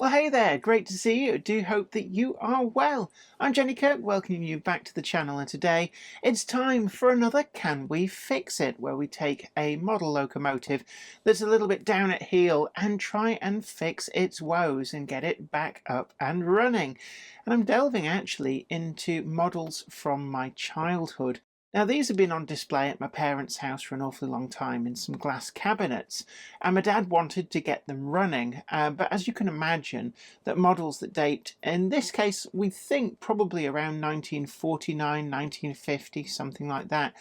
Well, hey there, great to see you. I do hope that you are well. I'm Kirk, welcoming you back to the channel, and today it's time for another Can We Fix It, where we take a model locomotive that's a little bit down at heel and try and fix its woes and get it back up and running. And I'm delving actually into models from my childhood. Now, these have been on display at my parents' house for an awfully long time in some glass cabinets, and my dad wanted to get them running, but as you can imagine, that models that date, in this case, we think probably around 1949, 1950, something like that,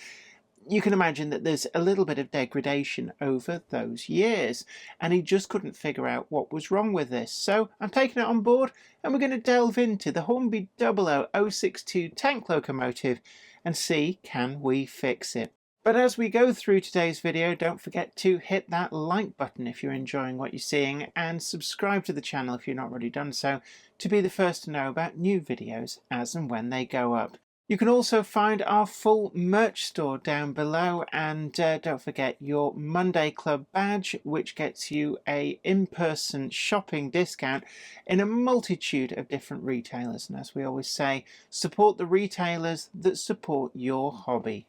you can imagine that there's a little bit of degradation over those years, and he just couldn't figure out what was wrong with this. So I'm taking it on board, and we're going to delve into the Hornby Dublo N2 tank locomotive and see, can we fix it? But as we go through today's video, don't forget to hit that like button if you're enjoying what you're seeing, and subscribe to the channel if you've not already done so, to be the first to know about new videos as and when they go up. You can also find our full merch store down below, and don't forget your Monday Club badge, which gets you a in-person shopping discount in a multitude of different retailers. And as we always say, support the retailers that support your hobby.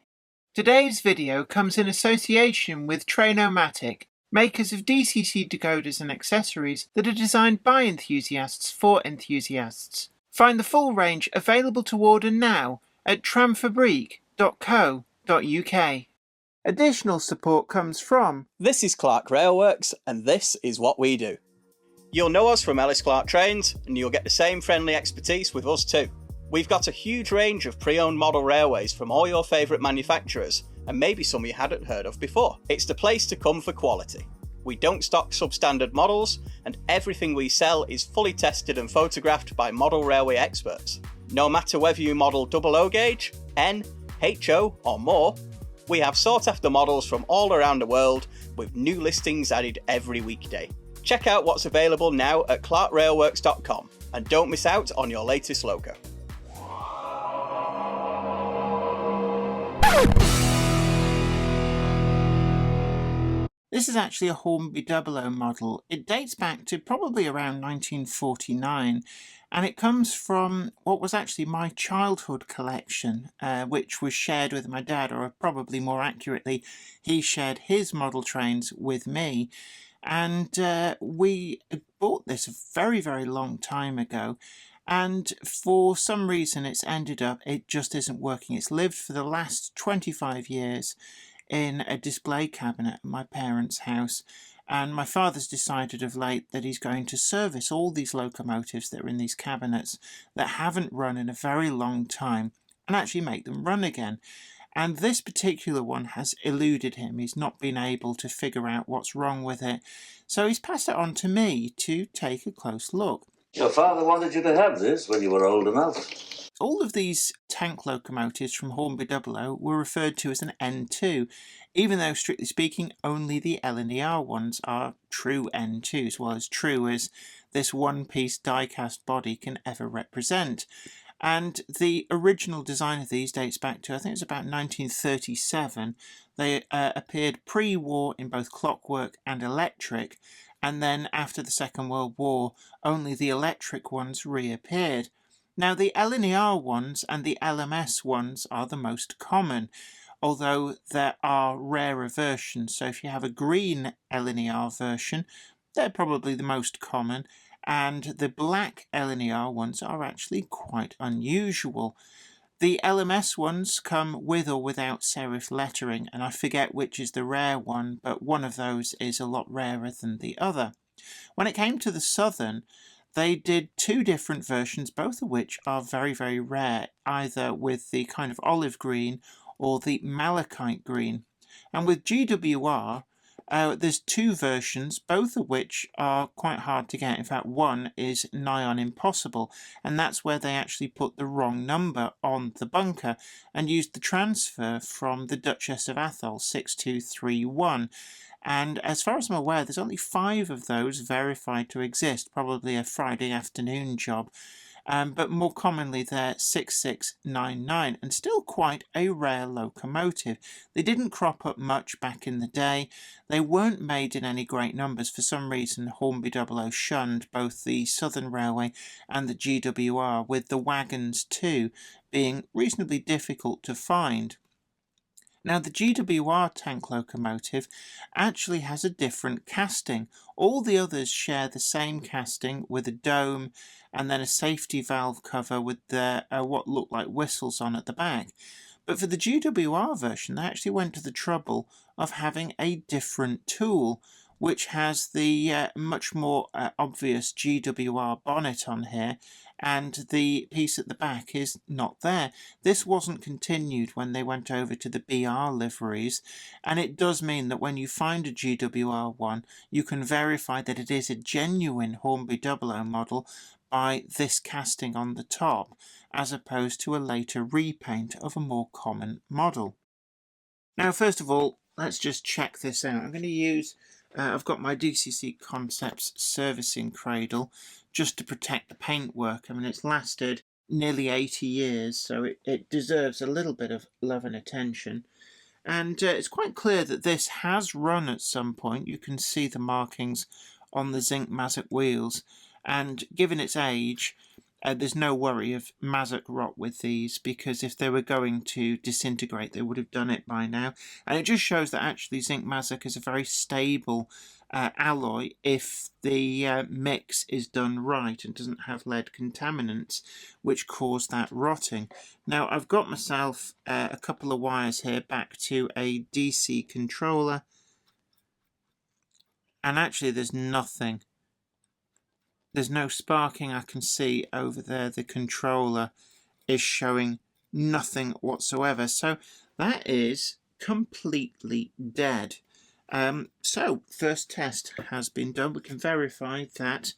Today's video comes in association with Trainomatic, makers of DCT decoders and accessories that are designed by enthusiasts for enthusiasts. Find the full range available to order now at tramfabriek.co.uk. Additional support comes from... This is Clark Railworks, and this is what we do. You'll know us from Ellis Clark Trains, and you'll get the same friendly expertise with us too. We've got a huge range of pre-owned model railways from all your favourite manufacturers, and maybe some you hadn't heard of before. It's the place to come for quality. We don't stock substandard models, and everything we sell is fully tested and photographed by model railway experts. No matter whether you model double O gauge, N, HO or more, we have sought after models from all around the world with new listings added every weekday. Check out what's available now at clarkrailworks.com, and don't miss out on your latest Loco. This is actually a Hornby Dublo model. It dates back to probably around 1949, and it comes from what was actually my childhood collection, which was shared with my dad, or probably more accurately, he shared his model trains with me. And we bought this a very, very long time ago. And for some reason it just isn't working. It's lived for the last 25 years in a display cabinet at my parents' house, and my father's decided of late that he's going to service all these locomotives that are in these cabinets that haven't run in a very long time and actually make them run again. And this particular one has eluded him. He's not been able to figure out what's wrong with it, so he's passed it on to me to take a close look. Your father wanted you to have this when you were old enough. All of these tank locomotives from Hornby Dublo were referred to as an N2, even though, strictly speaking, only the L&ER ones are true N2s, well, as true as this one-piece die-cast body can ever represent. And the original design of these dates back to, I think it's about 1937. They appeared pre-war in both clockwork and electric, and then after the Second World War, only the electric ones reappeared. Now, the L&ER ones and the LMS ones are the most common, although there are rarer versions. So if you have a green L&ER version, they're probably the most common, and the black L&ER ones are actually quite unusual. The LMS ones come with or without serif lettering, and I forget which is the rare one, but one of those is a lot rarer than the other. When it came to the Southern, they did two different versions, both of which are very, very rare, either with the kind of olive green or the malachite green. And with GWR, there's two versions, both of which are quite hard to get. In fact, one is nigh on impossible, and that's where they actually put the wrong number on the bunker and used the transfer from the Duchess of Atholl 6231. And as far as I'm aware, there's only 5 of those verified to exist, probably a Friday afternoon job. but more commonly they're 6699, and still quite a rare locomotive. They didn't crop up much back in the day. They weren't made in any great numbers. For some reason, Hornby Dublo shunned both the Southern Railway and the GWR, with the wagons too being reasonably difficult to find. Now, the GWR tank locomotive actually has a different casting. All the others share the same casting with a dome and then a safety valve cover with what look like whistles on at the back. But for the GWR version, they actually went to the trouble of having a different tool, which has the much more obvious GWR bonnet on here, and the piece at the back is not there. This wasn't continued when they went over to the BR liveries, and it does mean that when you find a GWR one, you can verify that it is a genuine Hornby Dublo model by this casting on the top, as opposed to a later repaint of a more common model. Now, first of all, let's just check this out. I'm going to use, I've got my DCC Concepts servicing cradle just to protect the paintwork. I mean, it's lasted nearly 80 years, so it deserves a little bit of love and attention. And it's quite clear that this has run at some point. You can see the markings on the zinc mazout wheels, and given its age, there's no worry of mazout rot with these, because if they were going to disintegrate, they would have done it by now. And it just shows that actually zinc mazout is a very stable alloy if the mix is done right and doesn't have lead contaminants which cause that rotting. Now, I've got myself a couple of wires here back to a DC controller, and actually there's nothing. There's no sparking I can see over there. The controller is showing nothing whatsoever. So that is completely dead. So first test has been done. We can verify that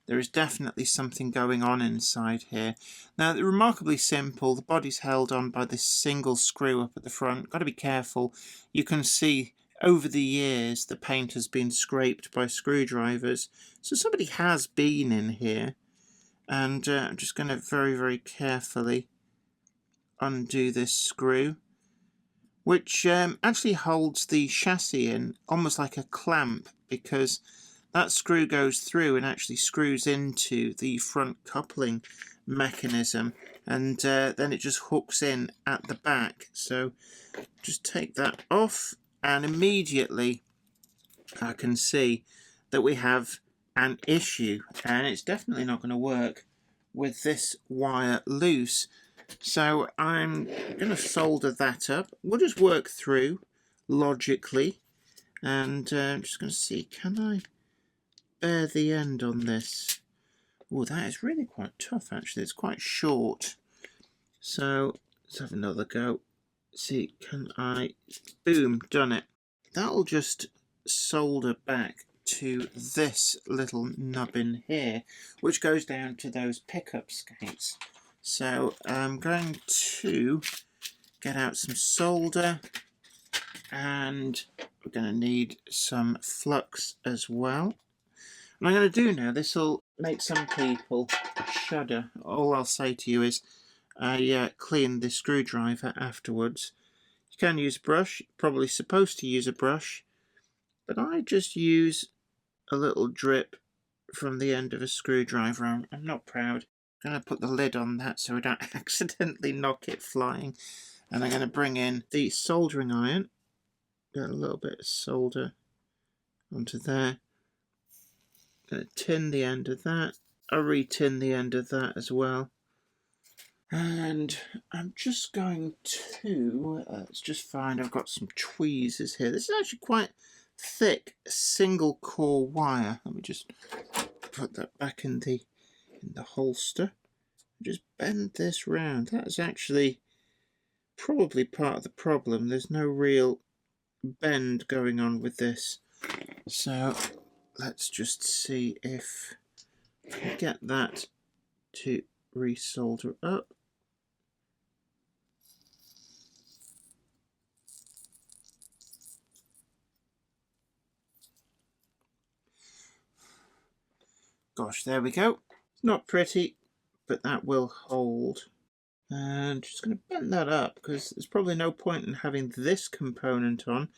there is definitely something going on inside here. Now, they're remarkably simple. The body's held on by this single screw up at the front. Got to be careful. You can see over the years the paint has been scraped by screwdrivers, so somebody has been in here. And I'm just going to very, very carefully undo this screw, which actually holds the chassis in almost like a clamp, because that screw goes through and actually screws into the front coupling mechanism, and then it just hooks in at the back. So just take that off, and immediately I can see that we have an issue, and it's definitely not going to work with this wire loose. So I'm going to solder that up. We'll just work through logically, and I'm just going to see, can I bear the end on this? Oh, that is really quite tough actually. It's quite short. So let's have another go. See, can I? Boom, done it. That'll just solder back to this little nubbin here, which goes down to those pickup skates. So I'm going to get out some solder, and we're going to need some flux as well. And I'm going to do now, this will make some people shudder. All I'll say to you is I clean the screwdriver afterwards. You can use a brush, you're probably supposed to use a brush, but I just use a little drip from the end of a screwdriver. I'm not proud. I'm going to put the lid on that so I don't accidentally knock it flying. And I'm going to bring in the soldering iron. Get a little bit of solder onto there. Going to tin the end of that. I'll re-tin the end of that as well. And I'm just going to, let's just find, I've got some tweezers here. This is actually quite thick single core wire. Let me just put that back in the holster. Just bend this round. That is actually probably part of the problem. There's no real bend going on with this. So let's just see if I can get that to resolder up. Gosh, there we go. It's not pretty, but that will hold. And just going to bend that up because there's probably no point in having this component on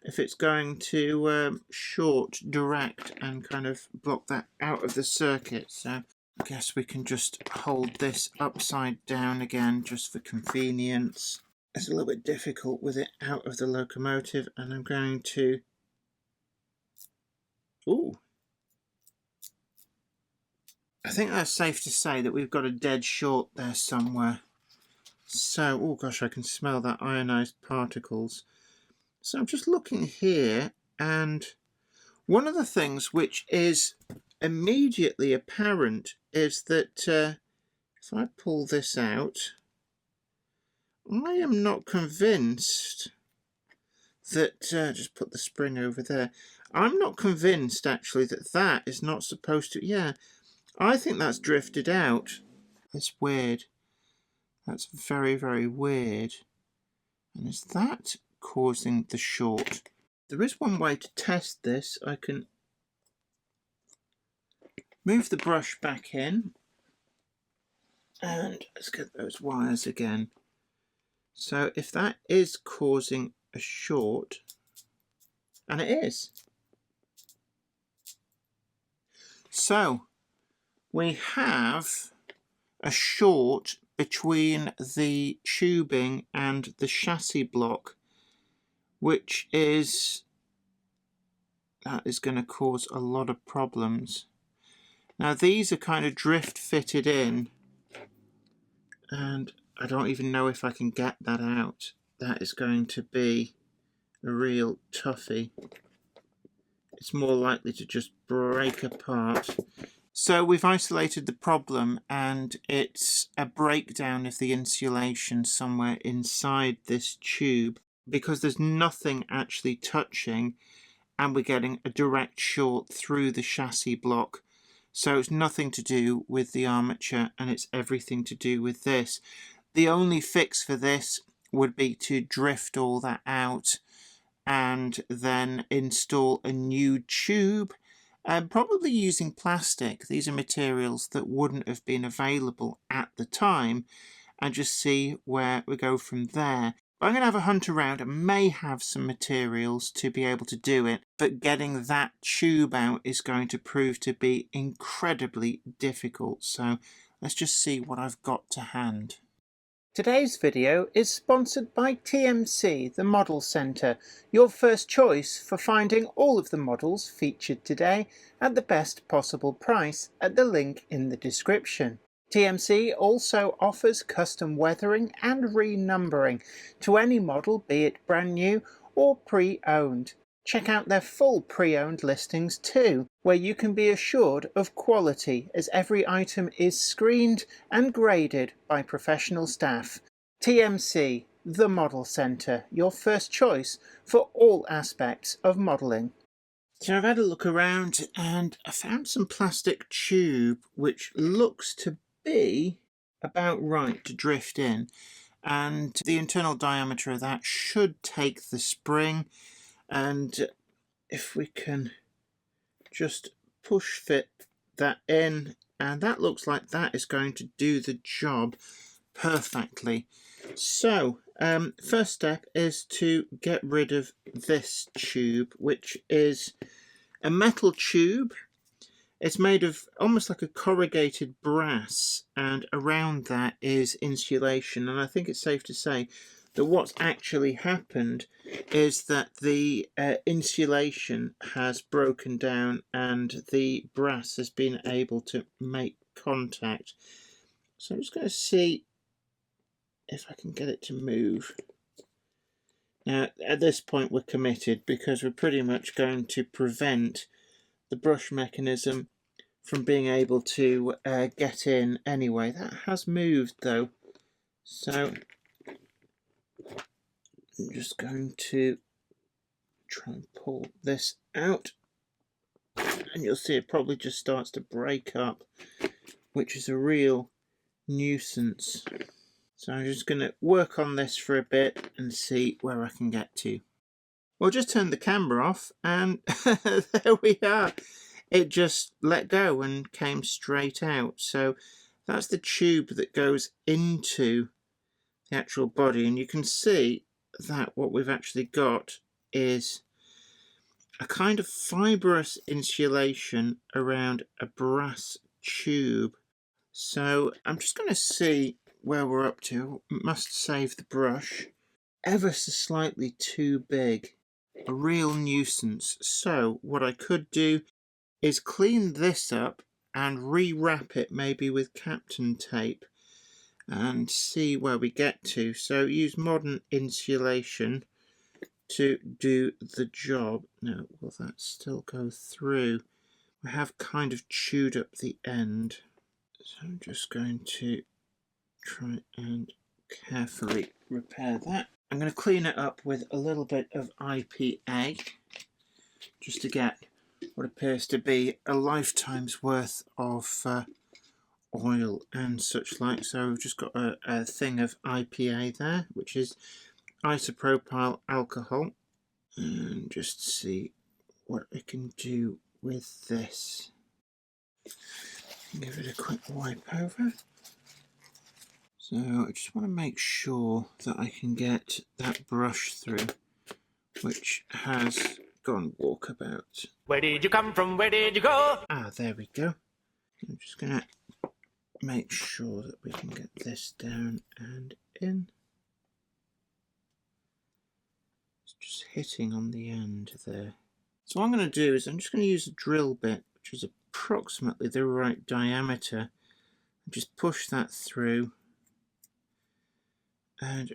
if it's going to short direct and kind of block that out of the circuit. So I guess we can just hold this upside down again just for convenience. It's a little bit difficult with it out of the locomotive, and I'm going to... Ooh! I think that's safe to say that we've got a dead short there somewhere. So, oh gosh, I can smell that ionized particles. So I'm just looking here, and one of the things which is immediately apparent is that if I pull this out, I am not convinced that, just put the spring over there, I'm not convinced actually that that is not supposed to, yeah, I think that's drifted out. It's weird. That's very, very weird. And is that causing the short? There is one way to test this. I can move the brush back in and let's get those wires again. So if that is causing a short, and it is, so we have a short between the tubing and the chassis block, which is, that is going to cause a lot of problems. Now these are kind of drift fitted in, and I don't even know if I can get that out. That is going to be a real toughie. It's more likely to just break apart. So we've isolated the problem, and it's a breakdown of the insulation somewhere inside this tube because there's nothing actually touching, and we're getting a direct short through the chassis block. So it's nothing to do with the armature, and it's everything to do with this. The only fix for this would be to drift all that out and then install a new tube, probably using plastic. These are materials that wouldn't have been available at the time, and just see where we go from there. I'm going to have a hunt around. I may have some materials to be able to do it, but getting that tube out is going to prove to be incredibly difficult. So let's just see what I've got to hand. Today's video is sponsored by TMC, the Model Centre, your first choice for finding all of the models featured today at the best possible price at the link in the description. TMC also offers custom weathering and renumbering to any model, be it brand new or pre-owned. Check out their full pre-owned listings too, where you can be assured of quality as every item is screened and graded by professional staff. TMC, the Model Centre, your first choice for all aspects of modelling. So I've had a look around and I found some plastic tube which looks to be about right to drift in, and the internal diameter of that should take the spring. And if we can just push fit that in, and that looks like that is going to do the job perfectly. So first step is to get rid of this tube, which is a metal tube. It's made of almost like a corrugated brass, and around that is insulation. And I think it's safe to say that what's actually happened is that the insulation has broken down and the brass has been able to make contact. So I'm just going to see if I can get it to move. Now at this point we're committed, because we're pretty much going to prevent the brush mechanism from being able to get in anyway. That has moved though, so I'm just going to try and pull this out, and you'll see it probably just starts to break up, which is a real nuisance. So I'm just going to work on this for a bit and see where I can get to. Well, just turn the camera off and there we are. It just let go and came straight out. So That's the tube that goes into the actual body, and you can see that what we've actually got is a kind of fibrous insulation around a brass tube. So I'm just going to see where we're up to. Must save the brush. Ever so slightly too big. A real nuisance. So what I could do is clean this up and rewrap it maybe with Captain tape and see where we get to. So use modern insulation to do the job. Now, will that still go through? I have kind of chewed up the end, so I'm just going to try and carefully repair that. I'm going to clean it up with a little bit of IPA just to get what appears to be a lifetime's worth of oil and such like. So we've just got a thing of IPA there, which is isopropyl alcohol, and just see what I can do with this. Give it a quick wipe over. So I just want to make sure that I can get that brush through, which has gone walkabout. Where did you come from? Where did you go? Ah, there we go. I'm just going to make sure that we can get this down and in. It's just hitting on the end there. So what I'm going to do is I'm just going to use a drill bit, which is approximately the right diameter, and just push that through and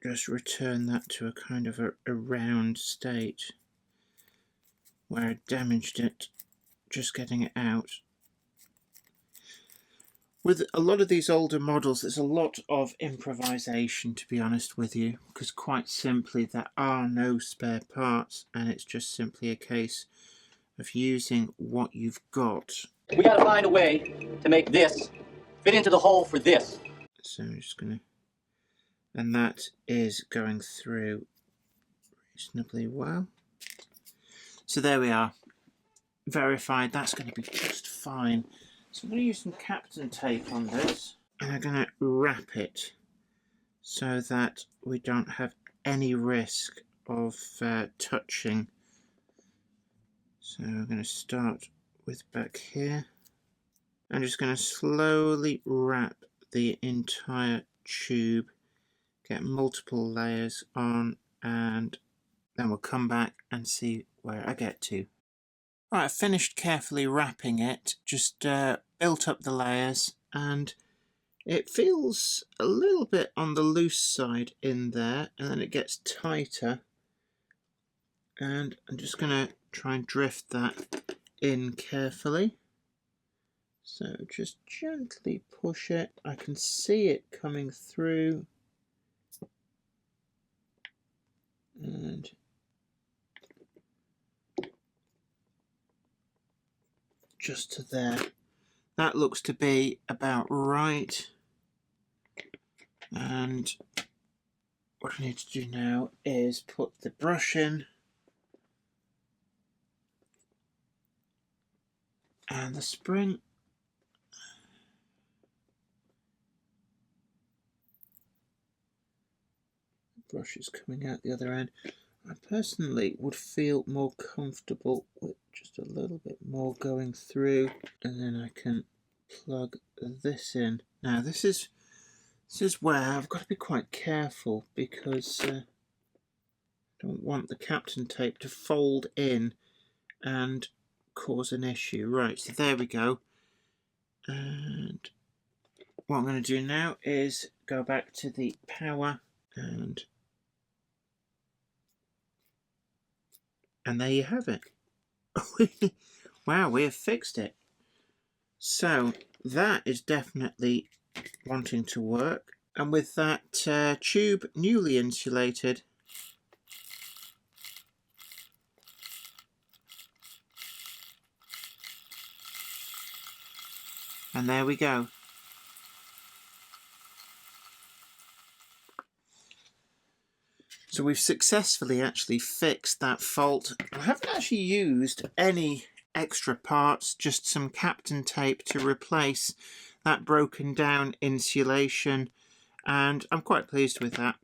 just return that to a kind of a round state where I damaged it just getting it out. With a lot of these older models, there's a lot of improvisation, to be honest with you, because quite simply there are no spare parts, and it's just simply a case of using what you've got. We gotta find a way to make this fit into the hole for this. So I'm just going to, and that is going through reasonably well. So there we are, verified that's going to be just fine. So I'm going to use some Captain tape on this, and I'm going to wrap it so that we don't have any risk of touching. So I'm going to start with back here. I'm just going to slowly wrap the entire tube, get multiple layers on, and then we'll come back and see where I get to. Right, I've finished carefully wrapping it, just built up the layers, and it feels a little bit on the loose side in there, and then it gets tighter, and I'm just going to try and drift that in carefully. So just gently push it. I can see it coming through, and just to there. That looks to be about right. And what I need to do now is put the brush in and the spring. The brush is coming out the other end. I personally would feel more comfortable with just a little bit more going through, and then I can plug this in. Now this is where I've got to be quite careful, because I don't want the Captain tape to fold in and cause an issue. Right, so there we go. And what I'm going to do now is go back to the power, and there you have it. Wow, we have fixed it. So that is definitely wanting to work. And with that tube newly insulated, and there we go. So we've successfully actually fixed that fault. I haven't actually used any extra parts, just some Captain tape to replace that broken down insulation, and I'm quite pleased with that.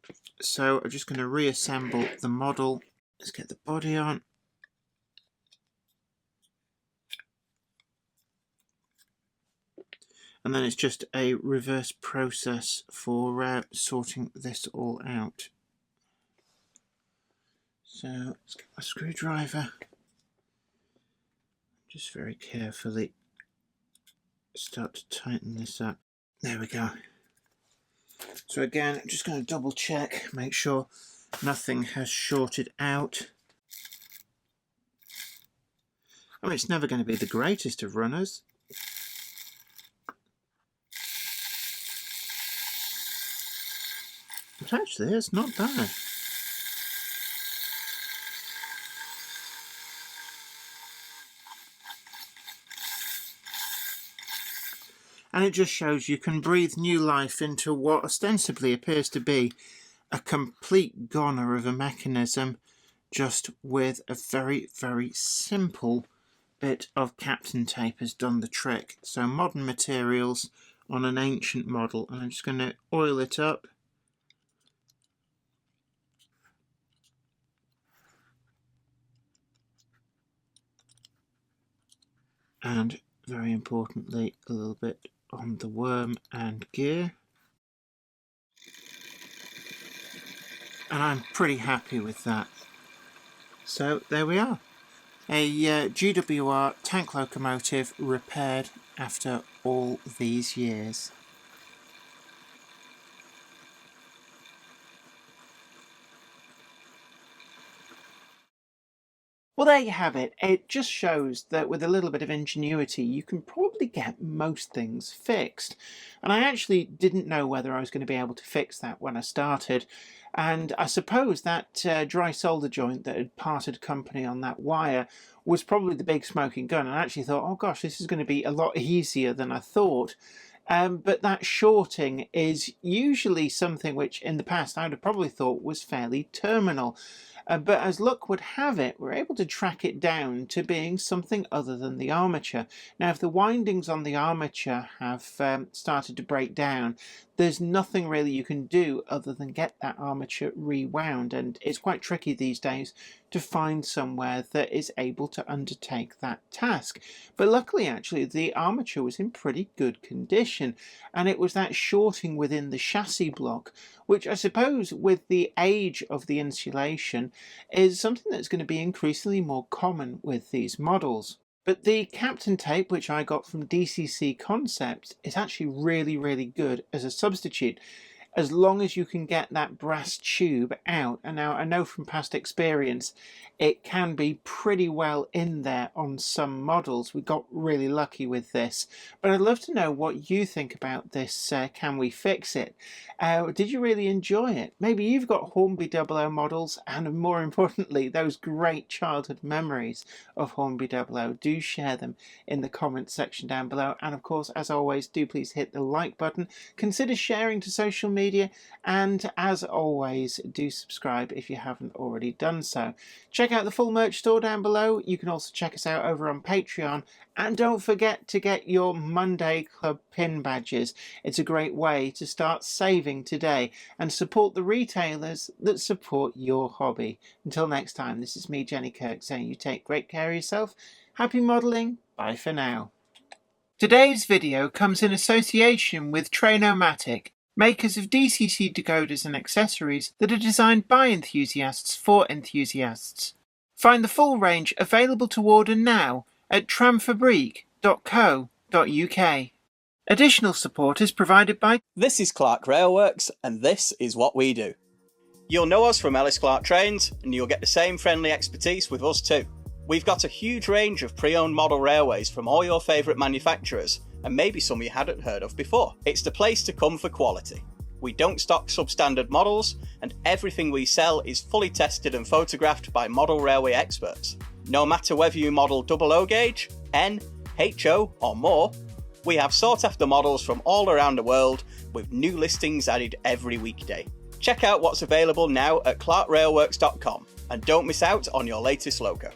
So I'm just going to reassemble the model. Let's get the body on. And then it's just a reverse process for sorting this all out. So let's get my screwdriver. Just very carefully start to tighten this up. There we go. So again, I'm just going to double check, make sure nothing has shorted out. I mean, it's never going to be the greatest of runners. But actually, it's not bad. And it just shows you can breathe new life into what ostensibly appears to be a complete goner of a mechanism, just with a very, very simple bit of Captain tape has done the trick. So modern materials on an ancient model, and I'm just going to oil it up. And very importantly, a little bit on the worm and gear. And I'm pretty happy with that. So there we are. A GWR tank locomotive repaired after all these years. Well, there you have it. It just shows that with a little bit of ingenuity, you can probably get most things fixed. And I actually didn't know whether I was going to be able to fix that when I started. And I suppose that dry solder joint that had parted company on that wire was probably the big smoking gun. And I actually thought, oh gosh, this is going to be a lot easier than I thought. But that shorting is usually something which in the past I would have probably thought was fairly terminal. But as luck would have it, we're able to track it down to being something other than the armature. Now, if the windings on the armature have started to break down, there's nothing really you can do other than get that armature rewound, and it's quite tricky these days to find somewhere that is able to undertake that task. But luckily, actually, the armature was in pretty good condition, and it was that shorting within the chassis block, which I suppose with the age of the insulation is something that's going to be increasingly more common with these models. But the Captain tape, which I got from DCC Concepts, is actually really, really good as a substitute, as long as you can get that brass tube out. And now I know from past experience it can be pretty well in there on some models. We got really lucky with this, but I'd love to know what you think about this. Can we fix it? Did you really enjoy it? Maybe you've got Hornby Dublo models, and more importantly, those great childhood memories of Hornby Dublo. Do share them in the comments section down below, and of course, as always, do please hit the like button, consider sharing to social media, and as always, do subscribe if you haven't already done so. Check out the full merch store down below. You can also check us out over on Patreon, and don't forget to get your Monday Club pin badges. It's a great way to start saving today and support the retailers that support your hobby. Until next time, this is me, Jenny Kirk, saying you take great care of yourself. Happy modelling. Bye for now. Today's video comes in association with Trainomatic, makers of DCT decoders and accessories that are designed by enthusiasts for enthusiasts. Find the full range available to order now at tramfabriek.co.uk. Additional support is provided by... This is Clark Railworks, and this is what we do. You'll know us from Ellis Clark Trains, and you'll get the same friendly expertise with us too. We've got a huge range of pre-owned model railways from all your favourite manufacturers, and maybe some you hadn't heard of before. It's the place to come for quality. We don't stock substandard models, and everything we sell is fully tested and photographed by model railway experts. No matter whether you model double O gauge, N, HO or more, we have sought after models from all around the world with new listings added every weekday. Check out what's available now at clarkrailworks.com and don't miss out on your latest Loco.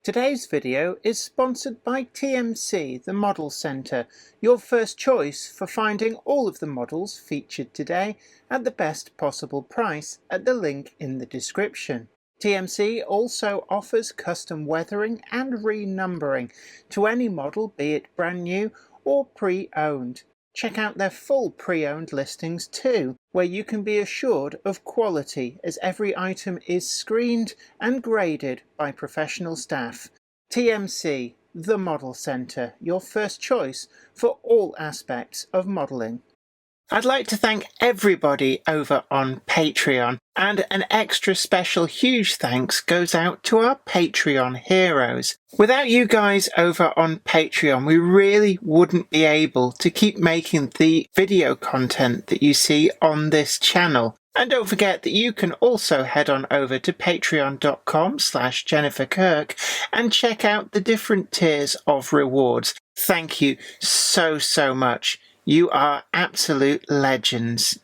Today's video is sponsored by TMC, the Model Centre, your first choice for finding all of the models featured today at the best possible price at the link in the description. TMC also offers custom weathering and renumbering to any model, be it brand new or pre-owned. Check out their full pre-owned listings too, where you can be assured of quality as every item is screened and graded by professional staff. TMC, the Model Centre, your first choice for all aspects of modelling. I'd like to thank everybody over on Patreon, and an extra special huge thanks goes out to our Patreon heroes. Without you guys over on Patreon, we really wouldn't be able to keep making the video content that you see on this channel. And don't forget that you can also head on over to patreon.com/Jennifer Kirk and check out the different tiers of rewards. Thank you so much. You are absolute legends.